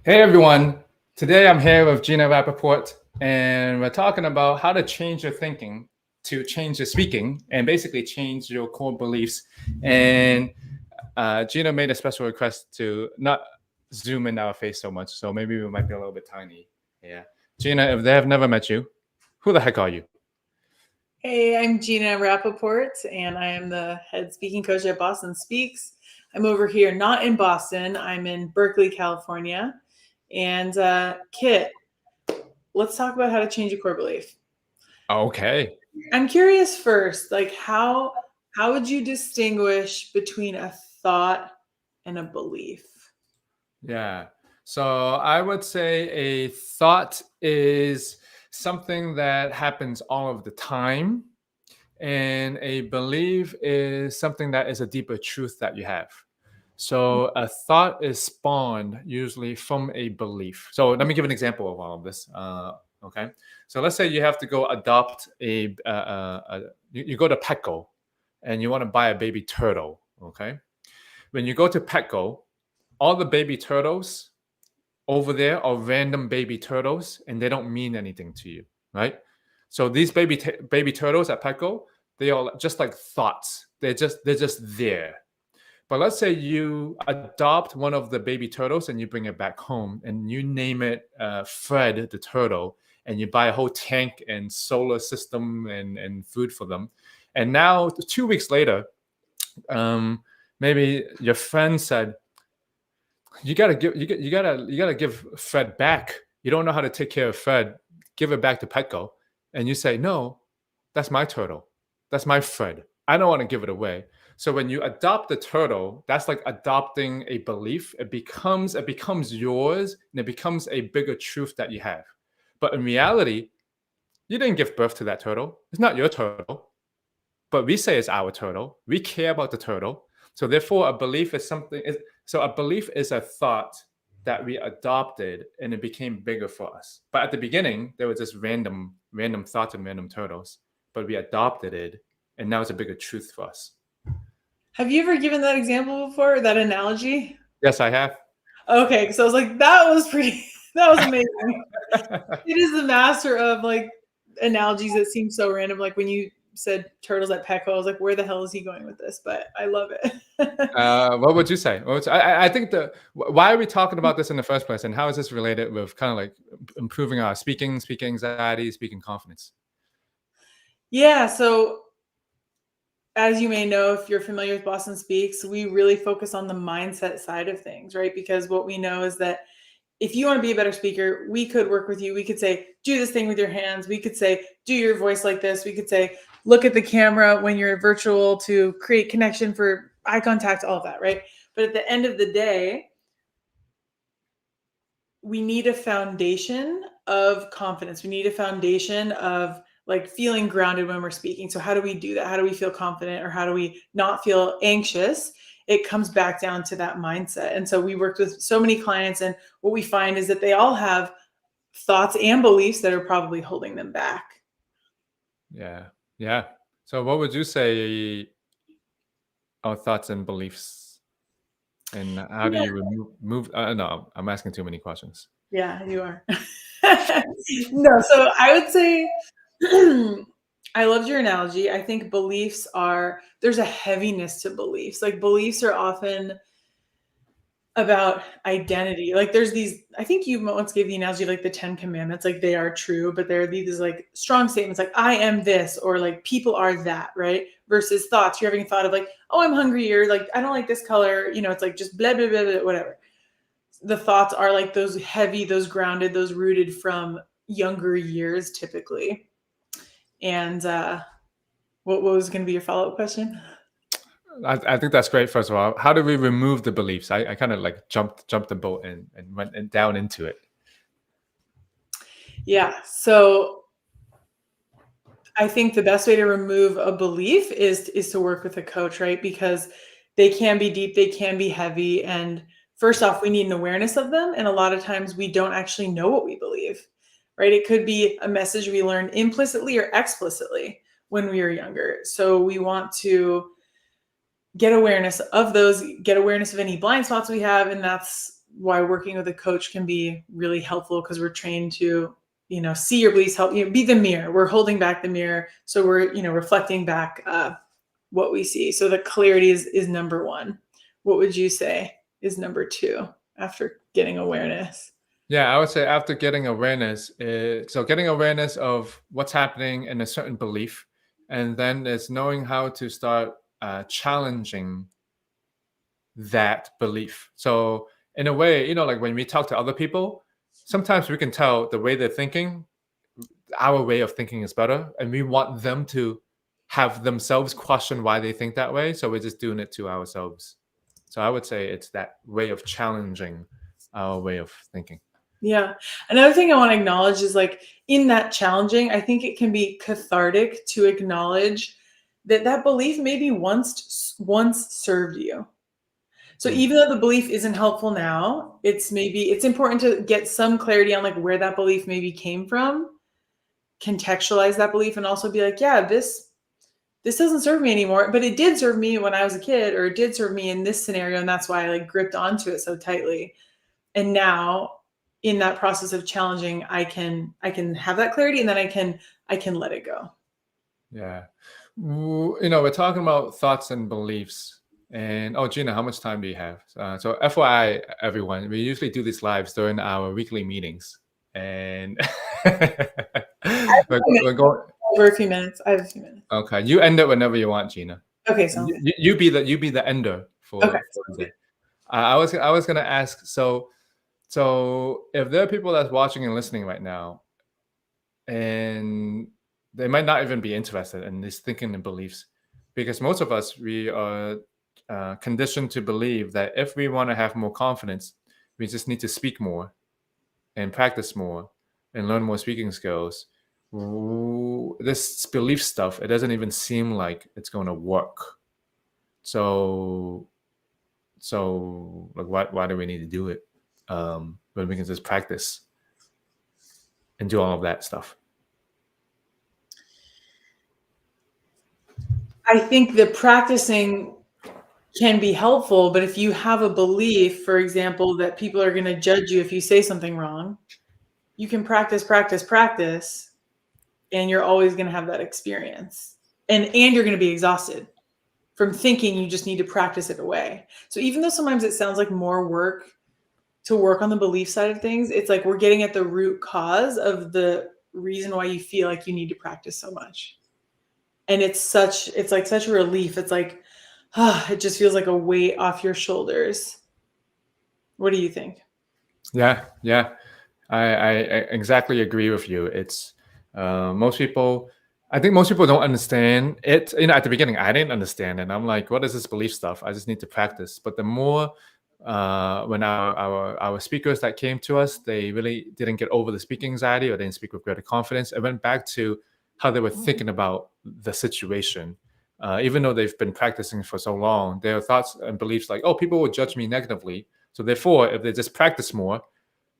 Hey everyone, today I'm here with Gina Rappaport, and we're talking about how to change your thinking to change your speaking and basically change your core beliefs. And Gina made a special request to not zoom in our face so much, so maybe we might be a little bit tiny. Yeah. Gina, if they have never met you, who the heck are you? Hey, I'm Gina Rappaport, and I am the head speaking coach at Boston Speaks. I'm over here, not in Boston, I'm in Berkeley, California. And Kit, let's talk about how to change a core belief. Okay. I'm curious first, like how would you distinguish between a thought and a belief? Yeah. So I would say a thought is something that happens all of the time. And a belief is something that is a deeper truth that you have. So a thought is spawned usually from a belief. So let me give an example of all of this. Okay. So let's say you have to go adopt you go to Petco and you want to buy a baby turtle. Okay. When you go to Petco, all the baby turtles over there are random baby turtles and they don't mean anything to you, right? So these baby turtles at Petco, they are just like thoughts. They're just there. But let's say you adopt one of the baby turtles and you bring it back home and you name it Fred the turtle, and you buy a whole tank and solar system and food for them. And now 2 weeks later, maybe your friend said, you gotta give Fred back. You don't know how to take care of Fred. Give it back to Petco. And you say, no, that's my turtle. That's my Fred. I don't want to give it away. So when you adopt the turtle, that's like adopting a belief. It becomes yours, and it becomes a bigger truth that you have. But in reality, you didn't give birth to that turtle. It's not your turtle. But we say it's our turtle. We care about the turtle. So therefore, a belief is something. So a belief is a thought that we adopted, and it became bigger for us. But at the beginning, there was just random thoughts and random turtles. But we adopted it, and now it's a bigger truth for us. Have you ever given that example before, that analogy? Yes, I have. Okay, because I was like, that was pretty, that was amazing. It is the master of like analogies that seem so random. Like when you said turtles at Petco, I was like, where the hell is he going with this? But I love it. What would you say? I think why are we talking about this in the first place, and how is this related with kind of like improving our speaking anxiety, speaking confidence? Yeah, so as you may know, if you're familiar with Boston Speaks, we really focus on the mindset side of things, right? Because what we know is that if you want to be a better speaker, we could work with you. We could say, do this thing with your hands. We could say, do your voice like this. We could say, look at the camera when you're virtual to create connection for eye contact, all of that, right? But at the end of the day, we need a foundation of confidence. We need a foundation of like feeling grounded when we're speaking. So how do we do that? How do we feel confident, or how do we not feel anxious? It comes back down to that mindset. And so we worked with so many clients, and what we find is that they all have thoughts and beliefs that are probably holding them back. Yeah, yeah. So what would you say our thoughts and beliefs, and how do Yeah, you remove no, I'm asking too many questions. yeah, you are. No, so I would say I loved your analogy. I think beliefs are, there's a heaviness to beliefs. Like beliefs are often about identity. Like there's these, I think you once gave the analogy like the 10 commandments, like they are true, but there are these like strong statements like I am this, or like people are that, right? Versus thoughts. You're having a thought of like, oh, I'm hungry, or like I don't like this color, it's like just blah blah blah, blah whatever. The thoughts are like those heavy, those grounded, those rooted from younger years typically. And what was going to be your follow-up question? I think that's great. First of all, how do we remove the beliefs? I kind of like jumped the boat and went down into it. Yeah. So I think the best way to remove a belief is to work with a coach, right? Because they can be deep, they can be heavy, and first off, we need an awareness of them, and a lot of times we don't actually know what we believe, right? It could be a message we learned implicitly or explicitly when we were younger. So we want to get awareness of those, get awareness of any blind spots we have, and that's why working with a coach can be really helpful, because we're trained to, see your beliefs, help be the mirror. We're holding back the mirror, so we're reflecting back what we see. So the clarity is number one. What would you say is number two after getting awareness? Yeah, I would say after getting awareness, so getting awareness of what's happening in a certain belief, and then it's knowing how to start challenging that belief. So in a way, like when we talk to other people, sometimes we can tell the way they're thinking, our way of thinking is better, and we want them to have themselves question why they think that way. So we're just doing it to ourselves. So I would say it's that way of challenging our way of thinking. Yeah. Another thing I want to acknowledge is, like, in that challenging, I think it can be cathartic to acknowledge that belief maybe once served you. So even though the belief isn't helpful now, it's important to get some clarity on, like, where that belief maybe came from, contextualize that belief, and also be like, yeah, this doesn't serve me anymore, but it did serve me when I was a kid, or it did serve me in this scenario, and that's why I, like, gripped onto it so tightly. And now in that process of challenging, I can have that clarity, and then I can let it go. Yeah. We're talking about thoughts and beliefs. And Gina, how much time do you have? So FYI, everyone, we usually do these lives during our weekly meetings. And we're going over a few minutes. I have a few minutes. Okay, you end it whenever you want, Gina. Okay, so you be the ender for the day. I was gonna ask, so if there are people that's watching and listening right now, and they might not even be interested in these thinking and beliefs, because most of us, we are conditioned to believe that if we want to have more confidence, we just need to speak more and practice more and learn more speaking skills. This belief stuff, it doesn't even seem like it's going to work. So like, why do we need to do it when we can just practice and do all of that stuff? I think the practicing can be helpful, but if you have a belief, for example, that people are going to judge you if you say something wrong, you can practice, and you're always going to have that experience. And you're going to be exhausted from thinking you just need to practice it away. So even though sometimes it sounds like more work to work on the belief side of things, it's like we're getting at the root cause of the reason why you feel like you need to practice so much. And it's like such a relief. It's like, it just feels like a weight off your shoulders. What do you think? Yeah. I exactly agree with you. It's I think most people don't understand it. At the beginning, I didn't understand it. I'm like, what is this belief stuff? I just need to practice. But the more when our speakers that came to us, they really didn't get over the speaking anxiety, or they didn't speak with greater confidence. It went back to how they were thinking about the situation. Even though they've been practicing for so long, their thoughts and beliefs like, oh, people will judge me negatively. So therefore, if they just practice more,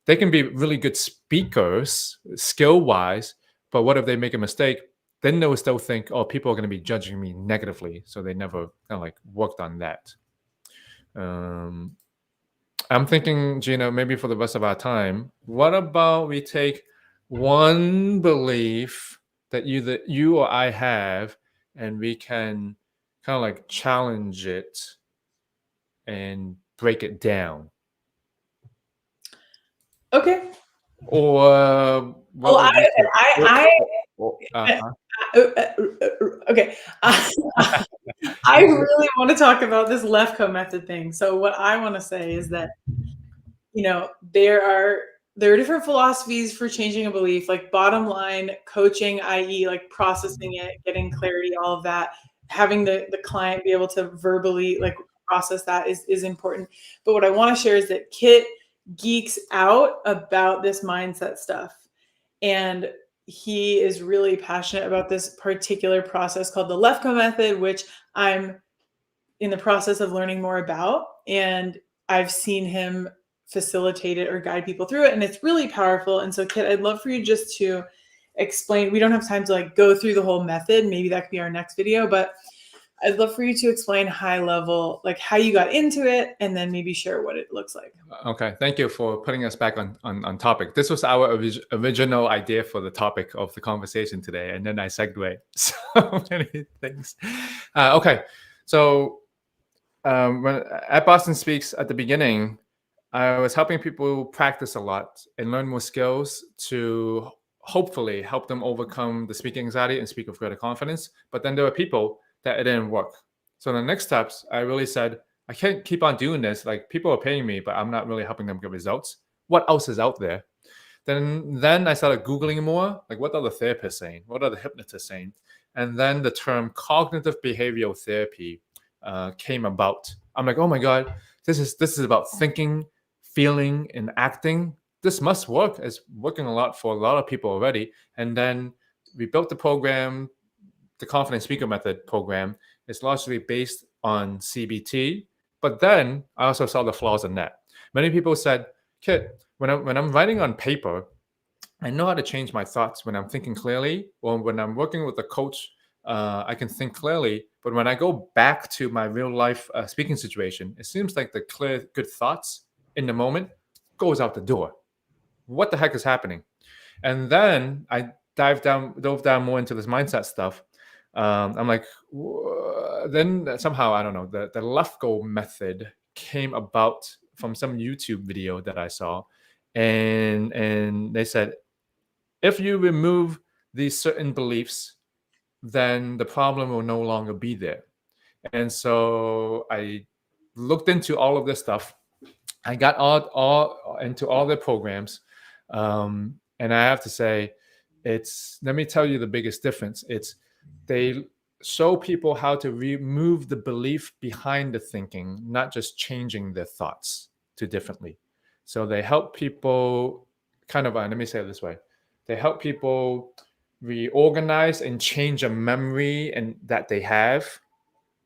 they can be really good speakers skill-wise, but what if they make a mistake? Then they will still think, oh, people are going to be judging me negatively. So they never kind of like worked on that. I'm thinking, Gina, maybe for the rest of our time, what about we take one belief that you or I have, and we can kind of like challenge it and break it down. Okay. Or okay. I really want to talk about this Lefkoe method thing. So what I want to say is that, there are different philosophies for changing a belief, like bottom line coaching, i.e. like processing it, getting clarity, all of that, having the client be able to verbally like process that is important. But what I want to share is that Kit geeks out about this mindset stuff. And he is really passionate about this particular process called the Lefkoe method, which I'm in the process of learning more about. And I've seen him facilitate it or guide people through it. And it's really powerful. And so, Kit, I'd love for you just to explain. We don't have time to like go through the whole method. Maybe that could be our next video. But I'd love for you to explain high level, like how you got into it, and then maybe share what it looks like. Okay, thank you for putting us back on topic. This was our original idea for the topic of the conversation today, and then I segued so many things. Okay, so when at Boston Speaks at the beginning, I was helping people practice a lot and learn more skills to hopefully help them overcome the speaking anxiety and speak with greater confidence. But then there were people that it didn't work. So the next steps, I really said, I can't keep on doing this. Like people are paying me, but I'm not really helping them get results. What else is out there? Then I started Googling more, like what are the therapists saying? What are the hypnotists saying? And then the term cognitive behavioral therapy came about. I'm like, oh my God, this is about thinking, feeling, and acting. This must work. It's working a lot for a lot of people already. And then we built the program, the Confident Speaker Method program. It's largely based on CBT. But then I also saw the flaws in that. Many people said, Kit, when I'm writing on paper, I know how to change my thoughts when I'm thinking clearly, or when I'm working with a coach, I can think clearly. But when I go back to my real life speaking situation, it seems like the clear, good thoughts in the moment goes out the door. What the heck is happening? And then I dove down more into this mindset stuff. I'm like, then somehow I don't know, the Lefko method came about from some YouTube video that I saw, and they said if you remove these certain beliefs, then the problem will no longer be there. And so I looked into all of this stuff. I got all into all the programs, and I have to say, let me tell you the biggest difference. It's they show people how to remove the belief behind the thinking, not just changing their thoughts to differently. So they help people kind of, let me say it this way. They help people reorganize and change a memory and that they have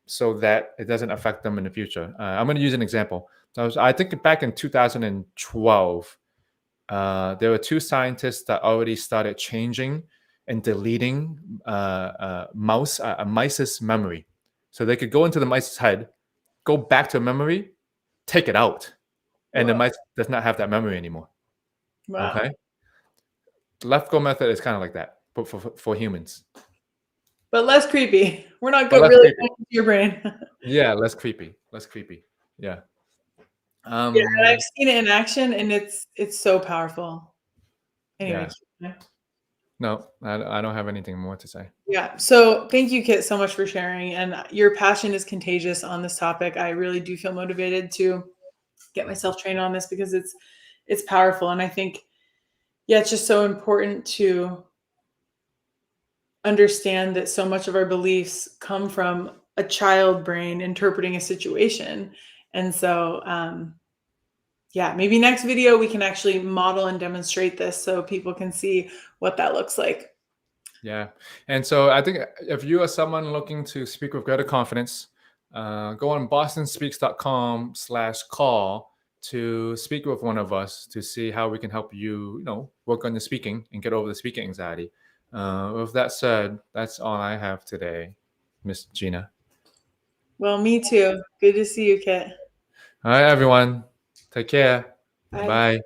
so that it doesn't affect them in the future. I'm going to use an example. I think back in 2012, there were two scientists that already started changing and deleting a mice's memory. So they could go into the mice's head, go back to a memory, take it out, and the mice does not have that memory anymore. Wow. Okay. The Lefko method is kind of like that, but for humans. But less creepy. We're not going really into your brain. Yeah, less creepy. Less creepy. Yeah. Yeah, and I've seen it in action, and it's so powerful. Anyway. Yeah. No, I don't have anything more to say. Yeah. So thank you, Kit, so much for sharing. And your passion is contagious on this topic. I really do feel motivated to get myself trained on this because it's powerful. And I think, yeah, it's just so important to understand that so much of our beliefs come from a child brain interpreting a situation. And so, yeah, maybe next video we can actually model and demonstrate this so people can see what that looks like. Yeah. And so I think if you are someone looking to speak with greater confidence, go on bostonspeaks.com/call to speak with one of us to see how we can help you, work on the speaking and get over the speaking anxiety. With that said, that's all I have today, Miss Gina. Well, me too. Good to see you, Kit. All right, everyone. Take care. Bye. Bye.